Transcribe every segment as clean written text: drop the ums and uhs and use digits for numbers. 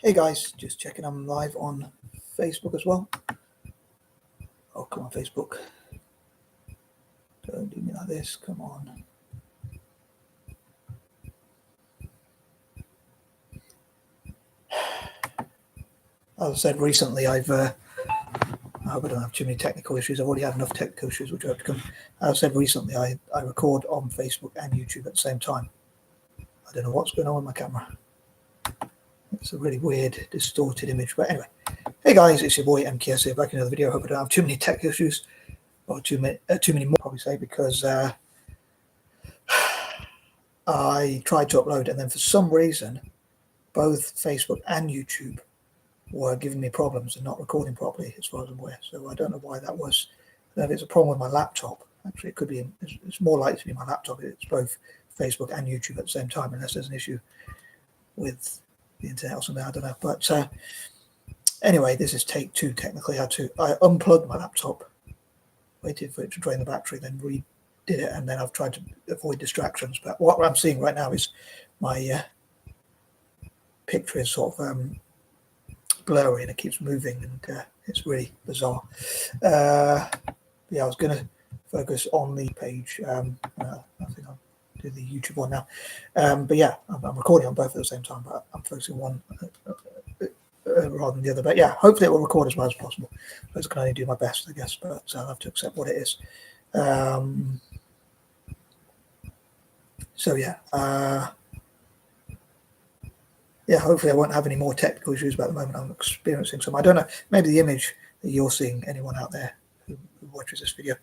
Hey guys, just checking I'm live on Facebook as well. Oh, come on, Facebook. Don't do me like this, come on. As I said recently, I hope I don't have too many technical issues. I've already had enough technical issues which I have to come. As I said recently, I record on Facebook and YouTube at the same time. I don't know what's going on with my camera. It's a really weird, distorted image. But anyway, hey guys, it's your boy M.K.S here, back in another video. I hope I don't have too many tech issues, or too many more, probably say, because I tried to upload and then for some reason, both Facebook and YouTube were giving me problems and not recording properly, as far as I'm aware. So I don't know why that was. I don't know if it's a problem with my laptop. Actually, it could be. It's more likely to be my laptop. It's both Facebook and YouTube at the same time, unless there's an issue with the internet or something. I don't know. But anyway, this is take two. Technically, I unplugged my laptop, waited for it to drain the battery, then redid it, and then I've tried to avoid distractions. But what I'm seeing right now is my picture is sort of blurry and it keeps moving, and it's really bizarre. Yeah, I was going to focus on the page. I think I'll do the YouTube one now. But yeah, I'm recording on both at the same time, but I'm focusing one rather than the other. But yeah, hopefully it will record as well as possible. I can only do my best, I guess, but I'll have to accept what it is. So yeah. Yeah, hopefully I won't have any more technical issues, but at the moment I'm experiencing some. I don't know, maybe the image that you're seeing, anyone out there who watches this video,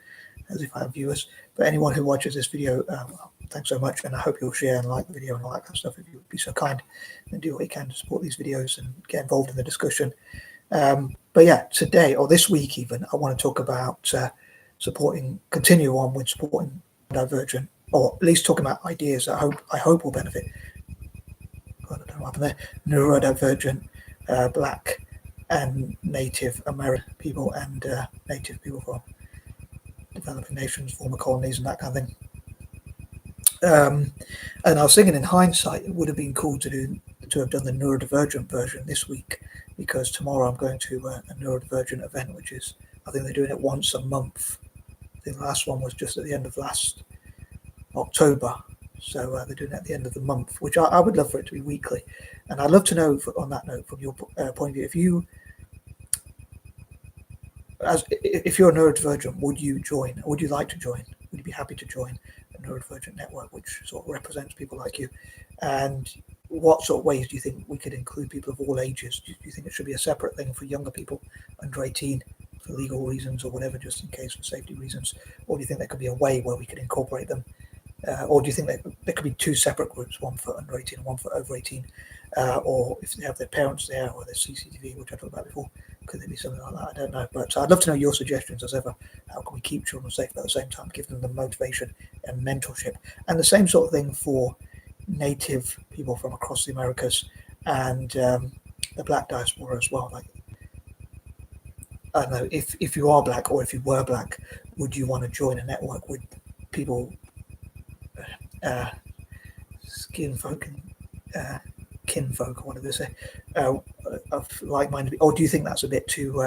as if I have viewers, but anyone who watches this video, well, thanks so much, and I hope you'll share and like the video and all that kind of stuff if you would be so kind, and do what you can to support these videos and get involved in the discussion. But yeah, today, or this week even, I want to talk about continue on with supporting Divergent, or at least talking about ideas that I hope will benefit. I don't know what happened there. NeuroDIVERGENT, Black and Native American people, and Native people from developing nations, former colonies, and that kind of thing. And I was thinking, in hindsight, it would have been cool to have done the NeuroDIVERGENT version this week, because tomorrow I'm going to a NeuroDIVERGENT event, which is, I think they're doing it once a month. I think the last one was just at the end of last October. So they're doing it at the end of the month, which I would love for it to be weekly. And I'd love to know, on that note, from your point of view, if you're a neurodivergent, would you join? Would you like to join? Would you be happy to join a neurodivergent network, which sort of represents people like you? And what sort of ways do you think we could include people of all ages? Do you think it should be a separate thing for younger people under 18 for legal reasons or whatever, just in case for safety reasons? Or do you think there could be a way where we could incorporate them? Or do you think there could be two separate groups, one for under 18 and one for over 18? Or if they have their parents there or their CCTV, which I talked about before, could there be something like that? I don't know. But I'd love to know your suggestions as ever. How can we keep children safe, but at the same time give them the motivation and mentorship? And the same sort of thing for Native people from across the Americas and the Black diaspora as well. Like, I don't know, if you are Black or if you were Black, would you want to join a network with people, skinfolk and kinfolk, or whatever they say, of like-minded, or do you think that's a bit too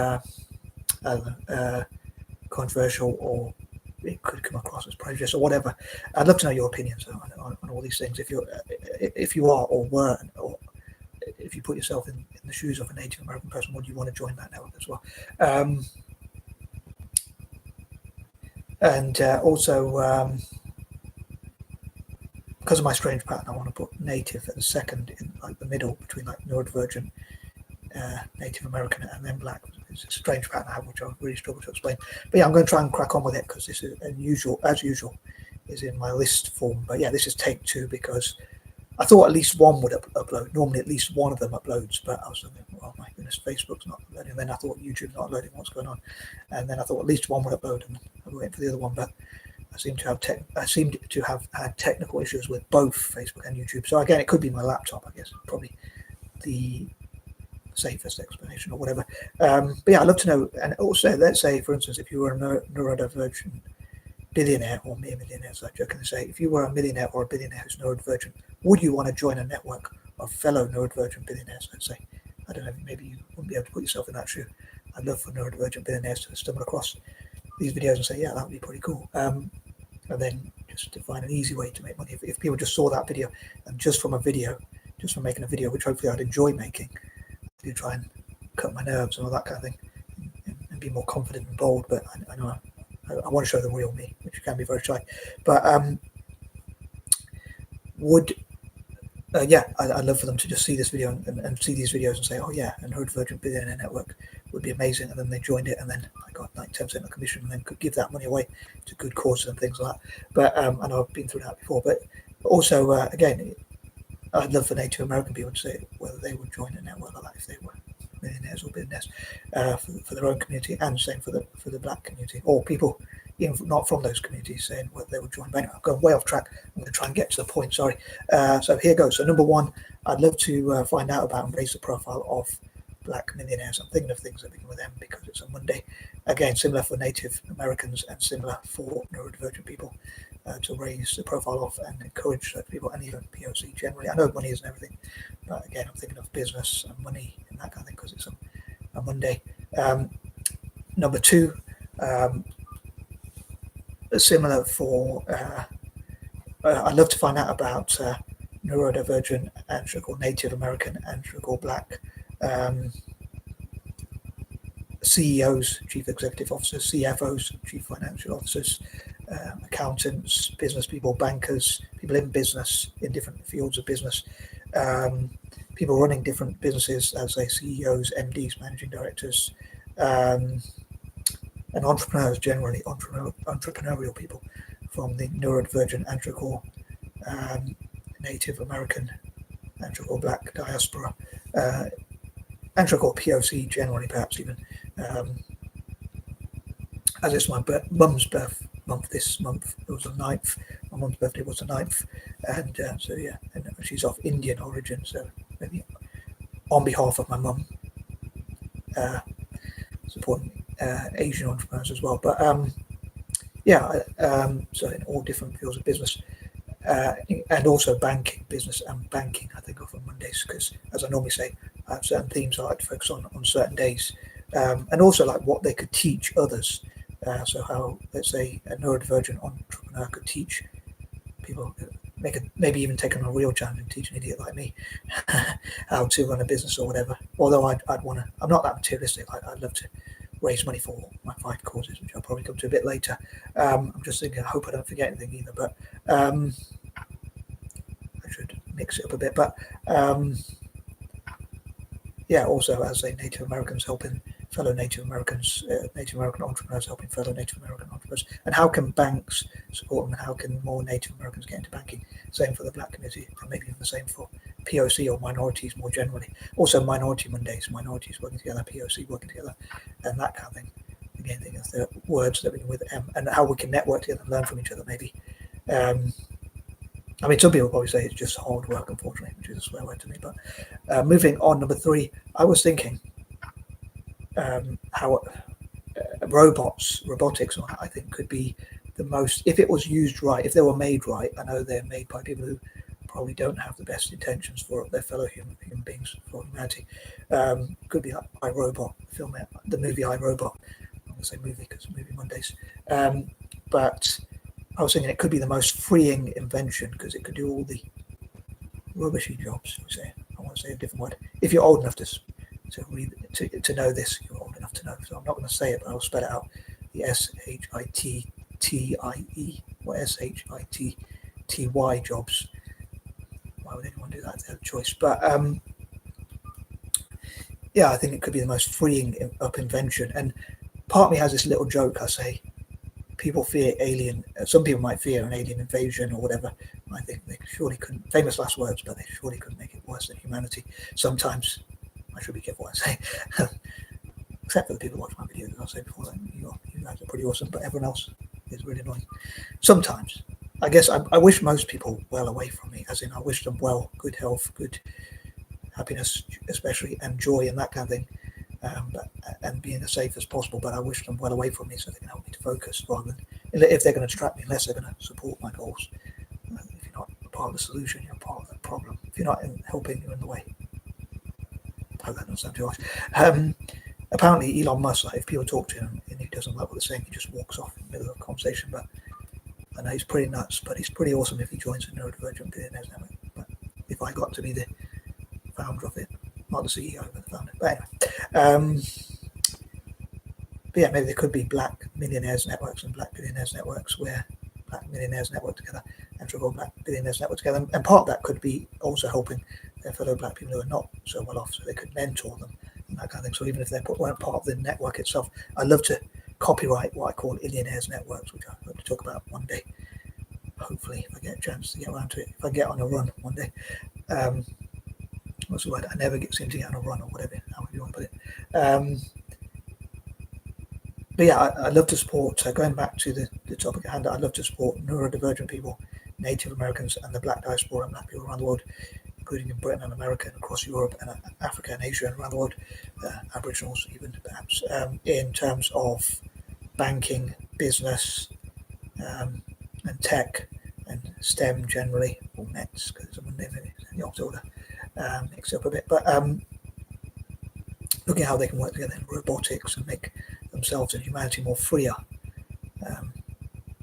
controversial, or it could come across as prejudice or whatever? I'd love to know your opinions on all these things. If you are or were, or if you put yourself in the shoes of a Native American person, would you want to join that network as well? And also, because of my strange pattern, I want to put Native at the second, in like the middle between like neurodivergent, Native American, and then Black. It's a strange pattern I have, which I really struggle to explain. But yeah, I'm going to try and crack on with it, because this is as usual, is in my list form. But yeah, this is take two, because I thought at least one would upload. Normally at least one of them uploads, but I was thinking, oh my goodness, Facebook's not uploading. And then I thought YouTube's not uploading, what's going on? And then I thought at least one would upload, and I'm waiting for the other one. But I seem to have had technical issues with both Facebook and YouTube. So again, it could be my laptop, I guess, probably the safest explanation or whatever. But yeah, I'd love to know. And also, let's say, for instance, if you were a neurodivergent billionaire or mere millionaire, as I jokingly say, if you were a millionaire or a billionaire who's neurodivergent, would you want to join a network of fellow neurodivergent billionaires, let's say? I don't know, maybe you wouldn't be able to put yourself in that shoe. I'd love for neurodivergent billionaires to stumble across these videos and say, yeah, that would be pretty cool. And then just to find an easy way to make money. If people just saw that video, and just from making a video, which hopefully I'd enjoy making, to try and cut my nerves and all that kind of thing, and be more confident and bold. But I know I want to show the real me, which can be very shy. But I'd love for them to just see this video and see these videos and say, oh yeah, a neurodivergent billionaire network would be amazing. And then they joined it, and then I got like 10% of commission, and then could give that money away to good causes and things like that. But I know I've been through that before. But also, again, I'd love for Native American people to say whether they would join a network like that if they were millionaires or billionaires for their own community, and same for the Black community, or people even not from those communities saying whether they would join. But anyway, I'm going way off track. I'm going to try and get to the point. Sorry. So here goes. So number one, I'd love to find out about and raise the profile of Black millionaires. I'm thinking of things that begin with M because it's a Monday. Again, similar for Native Americans and similar for neurodivergent people, to raise the profile of and encourage such people, and even P.O.C. generally. I know money isn't everything, but again, I'm thinking of business and money and that kind of thing because it's a Monday. Number two, similar for, I'd love to find out about neurodivergent and or Native American and or Black CEOs, Chief Executive Officers, CFOs, Chief Financial Officers, accountants, business people, bankers, people in business, in different fields of business, people running different businesses as CEOs, MDs, managing directors, and entrepreneurs generally, entrepreneurial people from the neurodivergent, Anthrocore, Native American, Anthrocore Black diaspora, Anthrocore P.O.C. generally, perhaps even, as it's my mum's birth month this month. It was the 9th. My mum's birthday was the 9th, and so yeah, and she's of Indian origin, so maybe on behalf of my mum, supporting Asian entrepreneurs as well. But so in all different fields of business, and also banking, business and banking, I think of on Mondays, because as I normally say, I have certain themes I like to focus on certain days, and also like what they could teach others. So how, let's say, a neurodivergent entrepreneur could teach people, maybe even take on a real challenge and teach an idiot like me how to run a business or whatever. Although I'd want to, I'm not that materialistic. I'd love to raise money for my 5 causes, which I'll probably come to a bit later. I'm just thinking, I hope I don't forget anything either, but I should mix it up a bit. But also as a Native Americans helping fellow Native Americans, Native American entrepreneurs helping fellow Native American entrepreneurs, and how can banks support them, and how can more Native Americans get into banking? Same for the Black community, and maybe even the same for P.O.C. or minorities more generally. Also Minority Mondays, minorities working together, P.O.C. working together, and that kind of thing. Again, think of the words that begin with M, and how we can network together and learn from each other maybe. I mean, some people probably say it's just hard work, unfortunately, which is a swear word to me. But moving on, number 3, I was thinking how robotics, I think, could be the most, if it was used right, if they were made right. I know they're made by people who probably don't have the best intentions for their fellow human beings, for humanity. Could be like iRobot, film it, the movie iRobot. I'm going to say movie because movie Mondays. But I was thinking it could be the most freeing invention because it could do all the rubbishy jobs. I want to say a different word. If you're old enough to know this, you're old enough to know. So I'm not going to say it, but I'll spell it out. The SHITTIE or SHITTY jobs. Why would anyone do that? It's their choice. But I think it could be the most freeing up invention. And part of me has this little joke. I say, people fear alien. Some people might fear an alien invasion or whatever. I think they surely couldn't. Famous last words, but they surely couldn't make it worse than humanity. Sometimes, I should be careful what I say. Except for the people who watch my videos, I'll say before that you guys are pretty awesome, but everyone else is really annoying. Sometimes, I guess I wish most people well away from me, as in I wish them well, good health, good happiness, especially, and joy and that kind of thing. And being as safe as possible, but I wish them well away from me so they can help me to focus rather than, if they're going to distract me, unless they're going to support my goals. If you're not a part of the solution, you're part of the problem. If you're not helping, you're in the way. hope that doesn't sound too harsh. Apparently Elon Musk, like, if people talk to him and he doesn't like what they're saying, he just walks off in the middle of the conversation. But I know he's pretty nuts, but he's pretty awesome if he joins the NeuroDIVERGENT Billionaires Network. But if I got to be the founder of it, not the CEO, but the founder. But anyway, but yeah, maybe there could be black millionaires networks and black billionaires networks where black millionaires network together and so-called black billionaires network together. And part of that could be also helping their fellow black people who are not so well off, so they could mentor them and that kind of thing. So even if they weren't part of the network itself, I'd love to copyright what I call Illionaires networks, which I hope to talk about one day. Hopefully, if I get a chance to get around to it, if I get on a run one day. What's the word? I never seem to get on a run or whatever, however you want to put it. But yeah, I'd love to support, going back to the topic at hand, I'd love to support neurodivergent people, Native Americans, and the black diaspora and black people around the world, including in Britain and America and across Europe and Africa and Asia and around the world, Aboriginals even perhaps, in terms of banking, business, and tech, and STEM generally, or METS, because it's a Monday, maybe in the opposite order, mixed up a bit, but looking at how they can work together in robotics and make themselves and humanity more freer.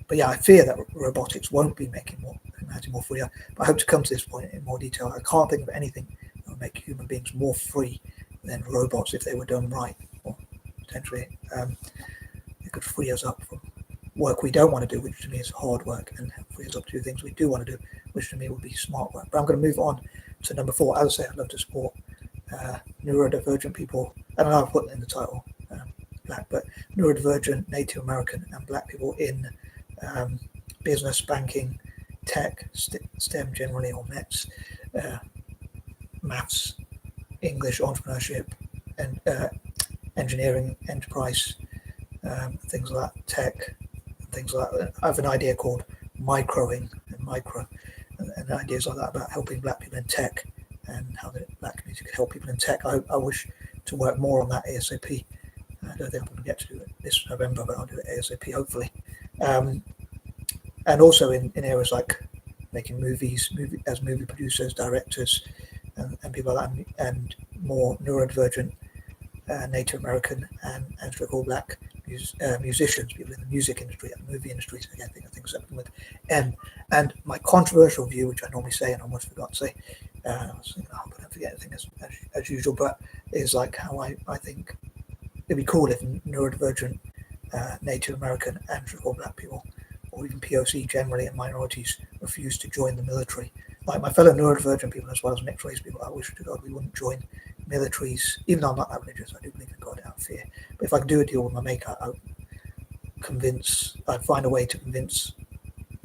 But yeah, I fear that robotics won't be making humanity more freer. But I hope to come to this point in more detail. I can't think of anything that would make human beings more free than robots if they were done right. Or potentially, it could free us up from work we don't want to do, which to me is hard work, and free us up to do things we do want to do, which to me would be smart work. But I'm going to move on to number 4. As I say, I'd love to support neurodivergent people, and I'll put it in the title, black, but neurodivergent, Native American, and black people in business, banking, tech, STEM generally, or METS, maths, English, entrepreneurship, and engineering, enterprise, things like that, tech, things like that. I have an idea called microing and micro, and ideas like that about helping black people in tech and how the black community can help people in tech. I wish to work more on that ASAP. I don't think I'm going to get to do it this November, but I'll do it ASAP, hopefully. And also in areas like making movies, as movie producers, directors, and people like that, and more neurodivergent, Native American, and so-called black musicians, people in the music industry and the movie industry. So again, I think something with M. And my controversial view, which I normally say and I almost forgot to say, I was thinking, but I don't forget anything as usual, but is like how I think it'd be cool if neurodivergent, Native American, and so-called black people, or even P.O.C. generally, and minorities refuse to join the military. Like my fellow neurodivergent people, as well as mixed race people, I wish to God we wouldn't join militaries. Even though I'm not that religious, I do believe in God out of fear. But if I could do a deal with my maker, I'd find a way to convince,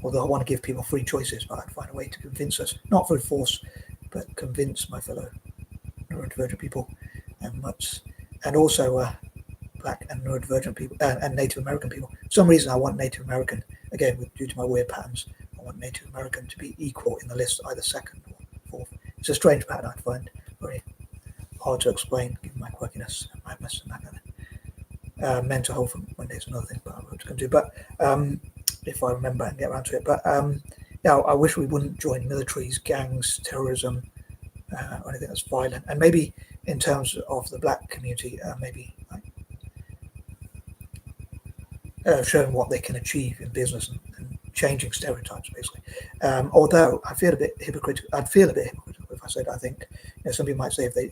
although I want to give people free choices, but I'd find a way to convince us, not through force, but convince my fellow neurodivergent people and mutts, and also black and neurodivergent people and Native American people. For some reason I want Native American, again, due to my weird patterns, I want Native American to be equal in the list, either second or fourth. It's a strange pattern I find very hard to explain, given my quirkiness and madness and that kind of mental health on Monday is another thing, but I hope to come to. But if I remember and get around to it. But yeah, I wish we wouldn't join militaries, gangs, terrorism, or anything that's violent. And maybe in terms of the black community, maybe like showing what they can achieve in business and changing stereotypes, basically. Although I feel a bit hypocritical. I'd feel a bit hypocritical if I said I think, some people might say if they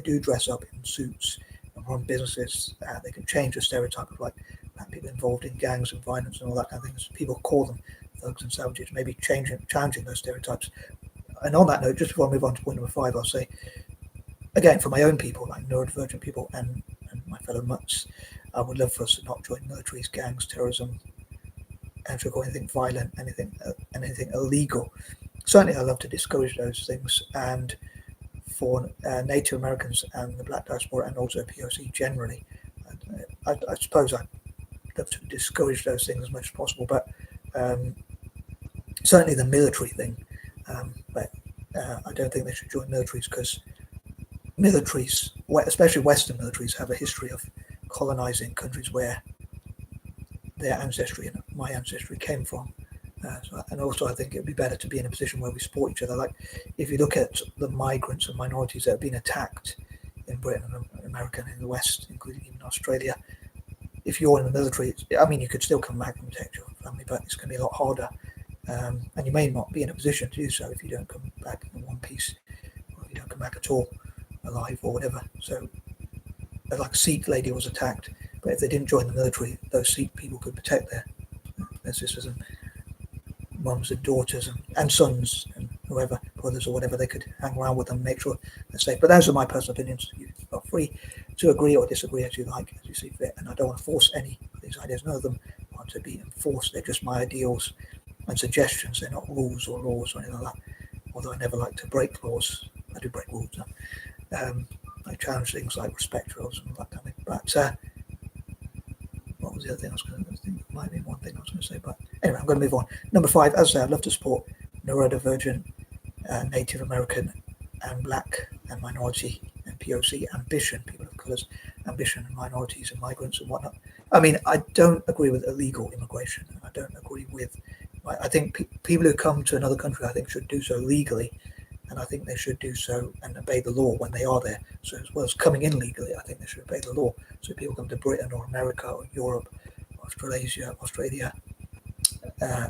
do dress up in suits and run businesses, they can change the stereotype of like black people involved in gangs and violence and all that kind of things. People call them thugs and savages. Maybe challenging those stereotypes. And on that note, just before I move on to point number 5, I'll say again, for my own people, like neurodivergent people and my fellow mutts, I would love for us to not join militaries, gangs, terrorism, and to go anything violent, anything illegal. Certainly, I love to discourage those things. And for Native Americans and the black diaspora, and also P.O.C. generally, I suppose I'd love to discourage those things as much as possible. But certainly the military thing. But I don't think they should join militaries, because militaries, especially Western militaries, have a history of colonizing countries where their ancestry and my ancestry came from. And also I think it would be better to be in a position where we support each other. Like if you look at the migrants and minorities that have been attacked in Britain and America and in the West, including even Australia. If you're in the military, I mean, you could still come back and protect your family, but it's going to be a lot harder. And you may not be in a position to do so if you don't come back in one piece, or if you don't come back at all alive or whatever. So, like a Sikh lady was attacked, but if they didn't join the military, those Sikh people could protect their sisters and mums and daughters and sons and whoever, brothers or whatever. They could hang around with them, make sure they're safe. But those are my personal opinions. You are free to agree or disagree as you like, as you see fit. And I don't want to force any of these ideas. None of them want to be enforced. They're just my ideals and suggestions. They're not rules or laws or anything like that. Although I never like to break laws. I do break rules. I challenge things like respect rules and all that kind of thing. But what was the other thing I was going to think? Might have been one thing I was going to say, but anyway, I'm going to move on. Number 5, as I say, I'd love to support neurodivergent, Native American, and Black and minority and P.O.C. ambition, people of colours, ambition, and minorities and migrants and whatnot. I mean, I don't agree with illegal immigration. I don't agree with. I think people who come to another country, I think, should do so legally, and I think they should do so and obey the law when they are there. So as well as coming in legally, I think they should obey the law. So if people come to Britain or America or Europe, Australia,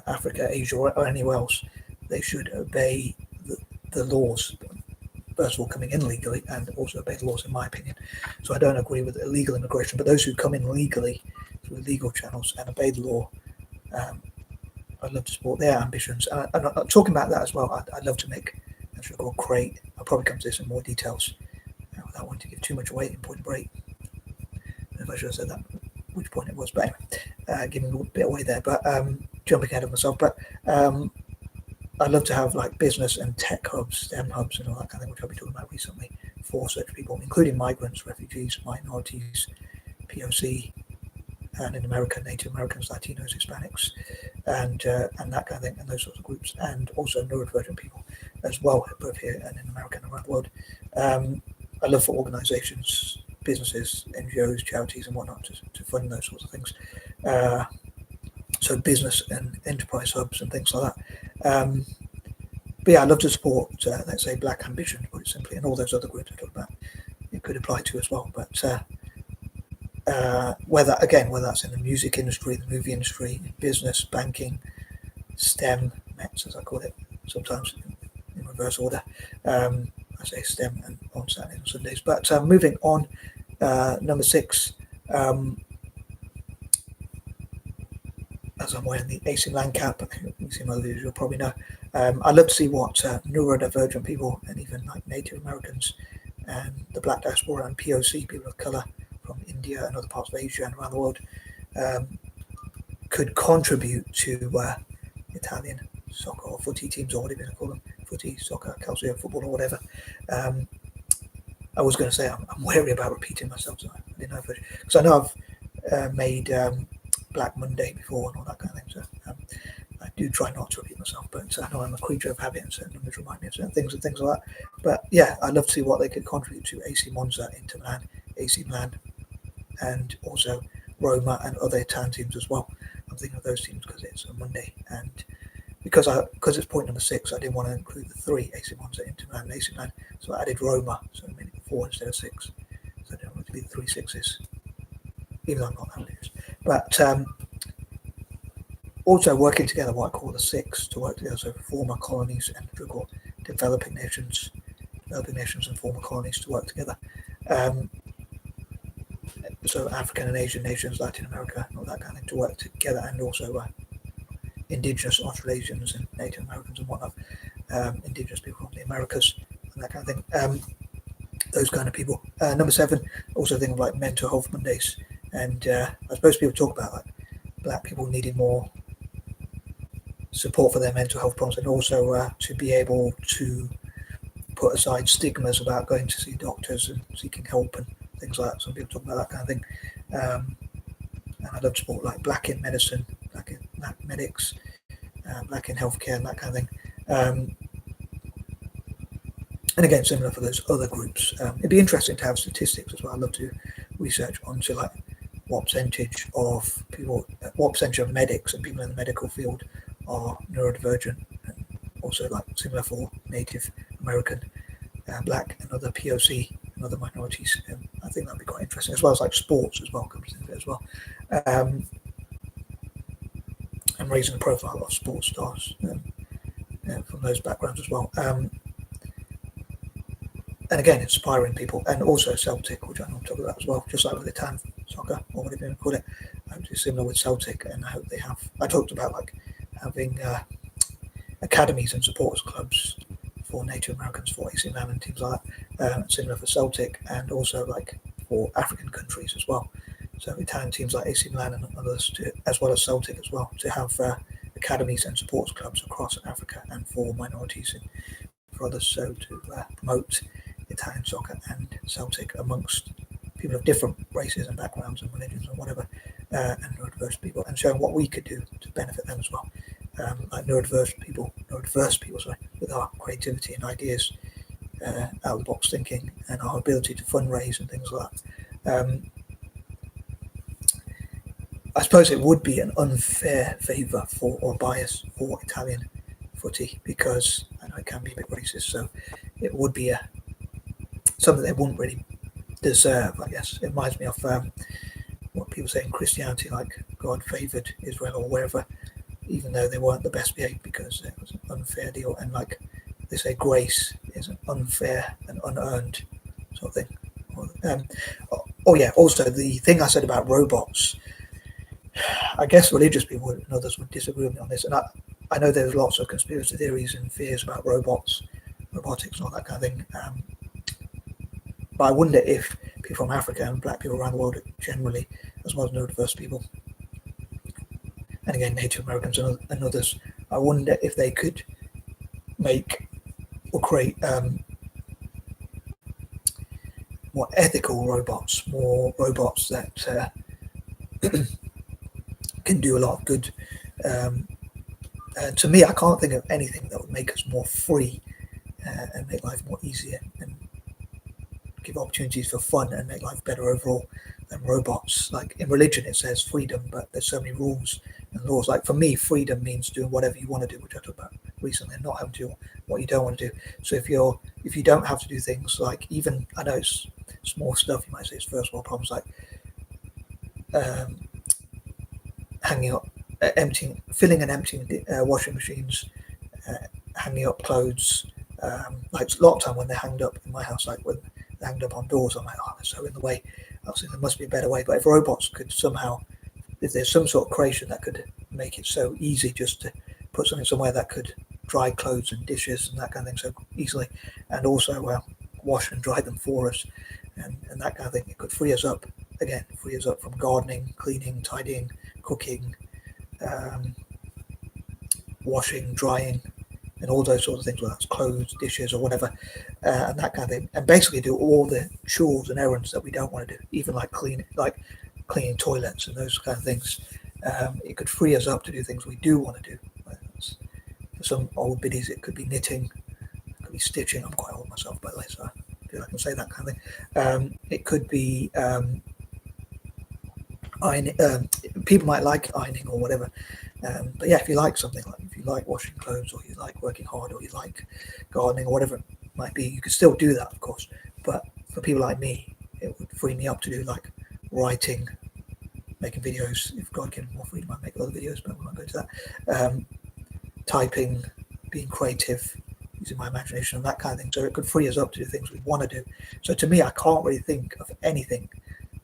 Africa, Asia, or anywhere else, they should obey the laws. First of all, coming in legally, and also obey the laws, in my opinion. So I don't agree with illegal immigration, but those who come in legally through legal channels and obey the law, I'd love to support their ambitions. And I'm talking about that as well. I'd love to make a show called Crate. I'll probably come to this in more details without wanting to give too much away in Point Break. If I should have said that, which point it was, but anyway, giving a bit away there. But jumping ahead of myself, but I'd love to have like business and tech hubs, STEM hubs, and all that kind of thing, which I've been talking about recently for such people, including migrants, refugees, minorities, P.O.C, and in America, Native Americans, Latinos, Hispanics, and that kind of thing, and those sorts of groups, and also neurodivergent people as well, both here and in America and around the world. I love for organisations, businesses, NGOs, charities, and whatnot to fund those sorts of things. So business and enterprise hubs and things like that. But yeah, I'd love to support, let's say, Black Ambition, to put it simply, and all those other groups I talked about. It could apply to as well, but whether that's in the music industry, the movie industry, business, banking, STEM, METS as I call it, sometimes in reverse order. I say STEM and on Saturdays and Sundays. But moving on, number 6, as I'm wearing the AC Milan cap, you see my videos, you'll probably know. I'd love to see what neurodivergent people and even like Native Americans and the Black diaspora and P.O.C, people of colour from India and other parts of Asia and around the world, could contribute to Italian soccer or footy teams, or whatever you call them, footy, soccer, calcio, football, or whatever. I was going to say I'm wary about repeating myself, so I didn't know because I know I've made Black Monday before and all that kind of thing. So I do try not to repeat myself, but I know I'm a creature of habit, and certain numbers remind me of certain things and things like that. But yeah, I'd love to see what they could contribute to AC Monza, Inter Milan, AC Milan, and also Roma and other Italian teams as well. I'm thinking of those teams because it's a Monday, and because it's point number 6, I didn't want to include the 3, AC Monza, Inter Milan, and AC Milan, so I added Roma, so I made it 4 instead of 6. So I didn't want it to be the 3 6s, even though I'm not that religious. But also working together, what I call the 6, to work together, so former colonies and developing nations and former colonies to work together. So African and Asian nations, Latin America, and all that kind of thing, to work together, and also indigenous Australasians and Native Americans and whatnot, indigenous people from the Americas and that kind of thing. Those kind of people. Number 7, also think of like mental health Mondays, and I suppose people talk about like Black people needing more support for their mental health problems, and also to be able to put aside stigmas about going to see doctors and seeking help and things like that. Some people talk about that kind of thing. And I'd love to support like Black in medicine, Black medics, Black in healthcare, and that kind of thing. And again, similar for those other groups. It'd be interesting to have statistics as well. I'd love to research onto like what percentage of medics and people in the medical field are neurodivergent, and also like similar for Native American, Black and other POC and other minorities. I think that'd be quite interesting, as well as like sports as well, comes into it as well, and raising the profile of sports stars from those backgrounds as well. And again, inspiring people, and also Celtic, which I know I'm talking about as well, just like with Italian soccer, or whatever you want to call it. It's similar with Celtic, and I hope they have. I talked about like having academies and supporters clubs for Native Americans, for AC Milan and teams like that, similar for Celtic, and also like for African countries as well. So Italian teams like AC Milan and others, as well as Celtic as well, to have academies and supporters clubs across Africa, and for minorities and for others, so to promote Italian soccer and Celtic amongst people of different races and backgrounds and religions and whatever, and neurodiverse people, and showing what we could do to benefit them as well. Like neurodiverse people, with our creativity and ideas, out of the box thinking, and our ability to fundraise and things like that. I suppose it would be an unfair favour or bias for Italian footy, because I know it can be a bit racist, so it would be something they wouldn't really deserve, I guess. It reminds me of what people say in Christianity, like God favoured Israel or wherever, even though they weren't the best behaved, because it was an unfair deal. And like they say, grace is an unfair and unearned sort of thing. Yeah, also the thing I said about robots, I guess religious people and others would disagree with me on this, and I know there's lots of conspiracy theories and fears about robotics and all that kind of thing. But I wonder if people from Africa and black people around the world generally, as well as neurodiverse people, and again Native Americans and others, I wonder if they could make or create more ethical robots, more robots that can do a lot of good. To me, I can't think of anything that would make us more free and make life more easier and give opportunities for fun and make life better overall than robots. Like in religion, it says freedom, but there's so many rules and laws. Like for me, freedom means doing whatever you want to do, which I talked about recently, and not having to do what you don't want to do. So if you don't have to do things like, even, I know it's small stuff, you might say it's first world problems, like hanging up, filling and emptying washing machines, hanging up clothes. Like a lot of time when they're hanged up in my house, like when they're hanged up on doors, I'm like, oh, they're so in the way. I was thinking there must be a better way. But if robots could somehow, if there's some sort of creation that could make it so easy just to put something somewhere that could dry clothes and dishes and that kind of thing so easily, and also wash and dry them for us, and that kind of thing, it could free us up from gardening, cleaning, tidying, cooking, washing, drying, and all those sorts of things, whether that's clothes, dishes, or whatever, and that kind of thing, and basically do all the chores and errands that we don't want to do, even like cleaning toilets and those kind of things. It could free us up to do things we do want to do. For some old biddies, it could be knitting, it could be stitching. I'm quite old myself, by the way, so I feel I can say that kind of thing. It could be ironing. People might like ironing or whatever, but yeah, if you like something, like if you like washing clothes, or you like working hard, or you like gardening, or whatever it might be, you could still do that, of course. But for people like me, it would free me up to do like writing, making videos. If God gave me more freedom, I'd make other videos, but we won't go to that. Typing, being creative, using my imagination and that kind of thing. So it could free us up to do things we want to do. So to me, I can't really think of anything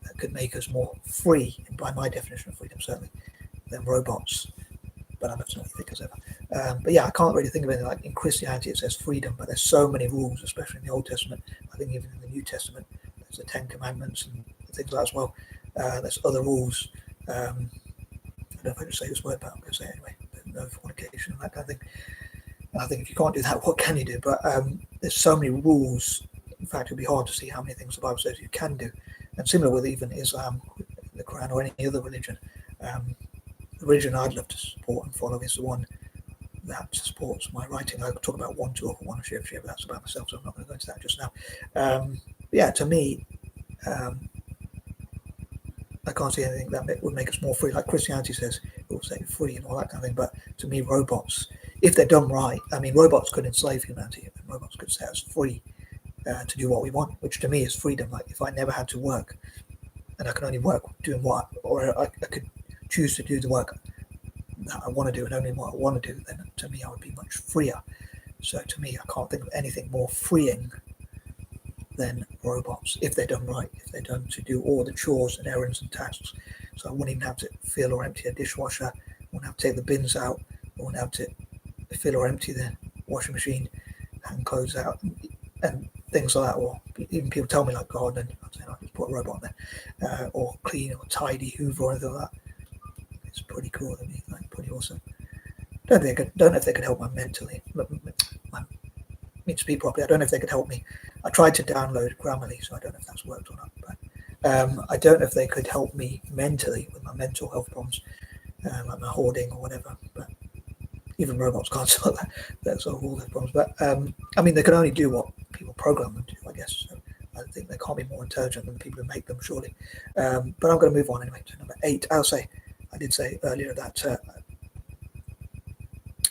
that could make us more free, by my definition of freedom, certainly, than robots. But I'm absolutely think as ever. But yeah, I can't really think of anything. Like in Christianity, it says freedom, but there's so many rules, especially in the Old Testament. I think even in the New Testament, there's the Ten Commandments and things like that as well. There's other rules. I don't know if I can say this word, but I'm going to say it anyway. No fornication and that kind of thing. And I think if you can't do that, what can you do? But there's so many rules. In fact, it'll be hard to see how many things the Bible says you can do. And similar with even Islam, the Quran, or any other religion. The religion I'd love to support and follow is the one that supports my writing. I'll talk about one, two, or one, share, but that's about myself, so I'm not going to go into that just now. Yeah, to me, I can't see anything that would make us more free. Like Christianity says, it will say free and all that kind of thing. But to me, robots, if they're done right, I mean, robots could enslave humanity, and robots could set us free to do what we want, which to me is freedom. Like if I never had to work and I can only work doing what, or I could choose to do the work that I want to do and only what I want to do, then to me I would be much freer. So to me, I can't think of anything more freeing than robots, if they're done right, if they're done to do all the chores and errands and tasks. So I wouldn't even have to fill or empty a dishwasher, I wouldn't have to take the bins out, I wouldn't have to fill or empty the washing machine, hang clothes out, and things like that. Or even people tell me like gardening, I'm saying I just put a robot there, or clean or tidy, hoover or anything like that. It's pretty cool to me, like pretty awesome. Don't know if they could help me mentally. Me to speak properly. I don't know if they could help me. I tried to download Grammarly, so I don't know if that's worked or not. But I don't know if they could help me mentally with my mental health problems, like my hoarding or whatever. But even robots can't solve that. Solve all those problems. But I mean, they can only do what people program them to do, I guess. So I think they can't be more intelligent than the people who make them, surely. But I'm going to move on anyway to number 8. I did say earlier that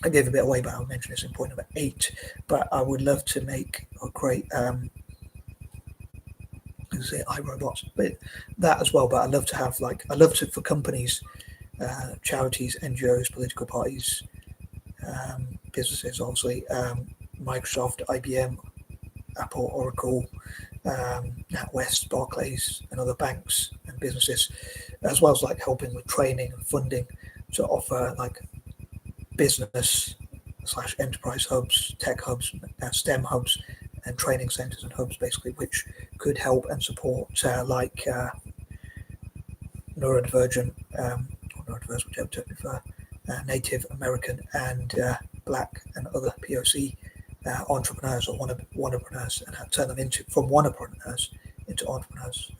I gave a bit away, but I'll mention this in point number 8. But I would love to make or create iRobots, but that as well. But I'd love to have for companies, charities, NGOs, political parties, businesses, obviously, Microsoft, IBM, Apple, Oracle, NatWest, Barclays, and other banks and businesses, as well as like helping with training and funding to offer like business/enterprise hubs, tech hubs, STEM hubs, and training centers and hubs, basically, which could help and support NeuroDIVERGENT, or NeuroDIVERSE, whichever term you prefer, Native American and Black and other P.O.C. Entrepreneurs or wantrepreneurs, and turn them from wantrepreneurs into entrepreneurs.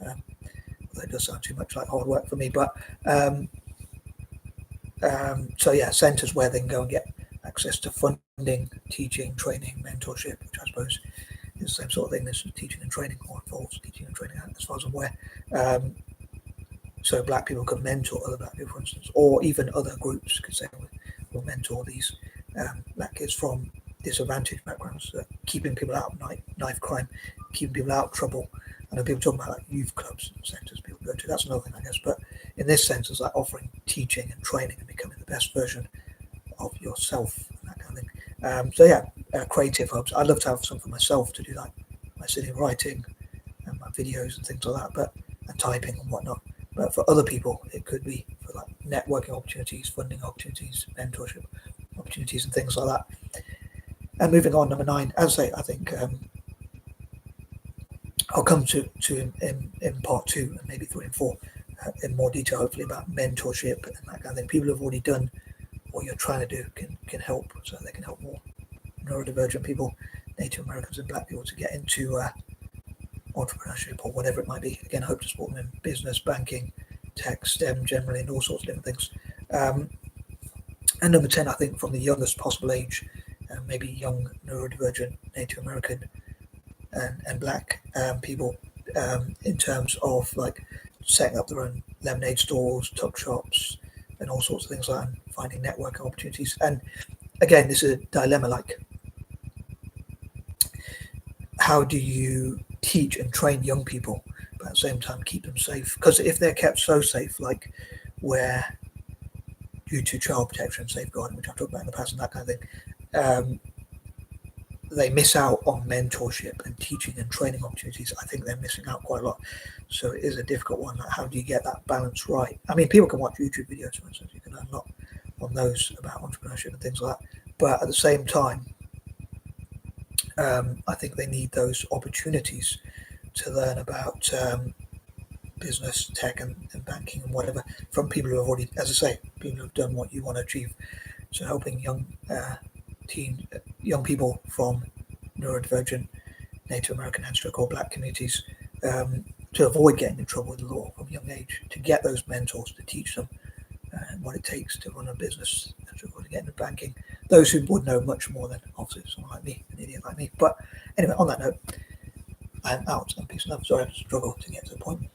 That does sound too much like hard work for me, but so yeah, centers where they can go and get access to funding, teaching, training, mentorship, which I suppose is the same sort of thing as teaching and training, or involves teaching and training, as far as I'm aware. So black people can mentor other black people, for instance, or even other groups could say, we'll mentor these black kids from disadvantaged backgrounds, keeping people out of knife crime, keeping people out of trouble. I know people talk about like youth clubs and centres people go to. That's another thing, I guess. But in this sense, it's like offering teaching and training and becoming the best version of yourself and that kind of thing. So yeah, creative hubs. I'd love to have some for myself to do, like my sitting writing and my videos and things like that, and typing and whatnot. But for other people, it could be for like networking opportunities, funding opportunities, mentorship opportunities, and things like that. And moving on, number 9, as I say, I think I'll come to in part 2 and maybe 3 and 4 in more detail, hopefully, about mentorship and that kind of thing. People who have already done what you're trying to do can help, so they can help more neurodivergent people, Native Americans and black people to get into entrepreneurship or whatever it might be. Again, I hope to support them in business, banking, tech, STEM generally, and all sorts of different things. And number 10, I think from the youngest possible age, maybe young neurodivergent Native American and black people, in terms of like setting up their own lemonade stores, tuck shops, and all sorts of things like that, and finding networking opportunities. And again, this is a dilemma, like how do you teach and train young people, but at the same time keep them safe? Because if they're kept so safe, like where due to child protection, safeguarding, which I've talked about in the past and that kind of thing, they miss out on mentorship and teaching and training opportunities. I think they're missing out quite a lot. So it is a difficult one. Like, how do you get that balance right? I mean, people can watch YouTube videos, for instance. You can learn a lot on those about entrepreneurship and things like that. But at the same time, I think they need those opportunities to learn about business, tech, and banking and whatever from people who have already, as I say, people who have done what you want to achieve. So helping young people from neurodivergent, Native American, and or black communities to avoid getting in trouble with the law from a young age, to get those mentors to teach them what it takes to run a business and to get into banking. Those who would know much more than obviously someone like me, an idiot like me. But anyway, on that note, I'm out and peace and love. Sorry, I struggle to get to the point.